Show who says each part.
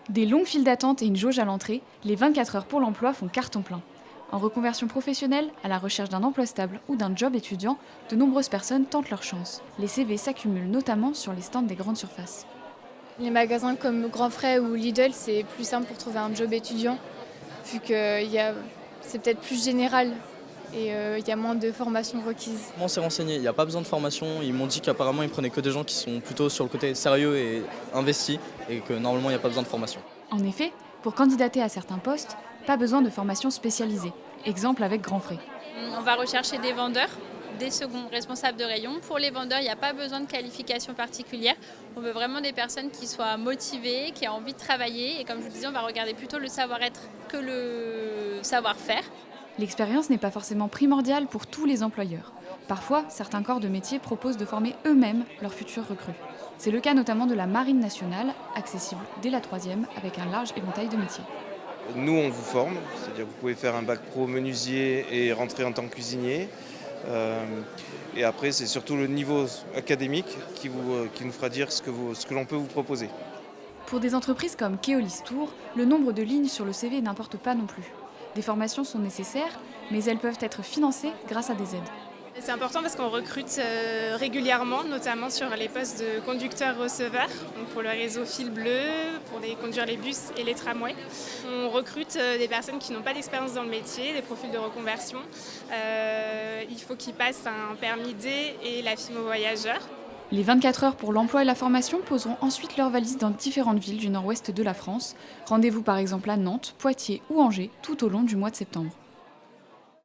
Speaker 1: Des longues files d'attente et une jauge à l'entrée, les 24 heures pour l'emploi font carton plein. En reconversion professionnelle, à la recherche d'un emploi stable ou d'un job étudiant, de nombreuses personnes tentent leur chance. Les CV s'accumulent notamment sur les stands des grandes surfaces.
Speaker 2: Les magasins comme Grand Frais ou Lidl, c'est plus simple pour trouver un job étudiant, vu que c'est peut-être plus général et il y a moins de formations requises.
Speaker 3: On s'est renseigné, il n'y a pas besoin de formation. Ils m'ont dit qu'apparemment ils prenaient que des gens qui sont plutôt sur le côté sérieux et investis et que normalement il n'y a pas besoin de formation.
Speaker 1: En effet, pour candidater à certains postes, pas besoin de formation spécialisée. Exemple avec Grand Frais.
Speaker 4: On va rechercher des vendeurs, des seconds responsables de rayon. Pour les vendeurs, il n'y a pas besoin de qualification particulière. On veut vraiment des personnes qui soient motivées, qui aient envie de travailler. Et comme je vous disais, on va regarder plutôt le savoir-être que le savoir-faire.
Speaker 1: L'expérience n'est pas forcément primordiale pour tous les employeurs. Parfois, certains corps de métier proposent de former eux-mêmes leurs futurs recrues. C'est le cas notamment de la Marine nationale, accessible dès la 3e avec un large éventail de métiers.
Speaker 5: Nous, on vous forme, c'est-à-dire que vous pouvez faire un bac pro menuisier et rentrer en tant que cuisinier. Et après, c'est surtout le niveau académique qui nous fera dire ce que l'on peut vous proposer.
Speaker 1: Pour des entreprises comme Keolis Tour, le nombre de lignes sur le CV n'importe pas non plus. Des formations sont nécessaires, mais elles peuvent être financées grâce à des aides.
Speaker 6: C'est important parce qu'on recrute régulièrement, notamment sur les postes de conducteurs-receveurs, donc pour le réseau fil bleu, pour conduire les bus et les tramways. On recrute des personnes qui n'ont pas d'expérience dans le métier, des profils de reconversion. Il faut qu'ils passent un permis D et la FIMO voyageur.
Speaker 1: Les 24 heures pour l'emploi et la formation poseront ensuite leurs valises dans différentes villes du nord-ouest de la France. Rendez-vous par exemple à Nantes, Poitiers ou Angers tout au long du mois de septembre.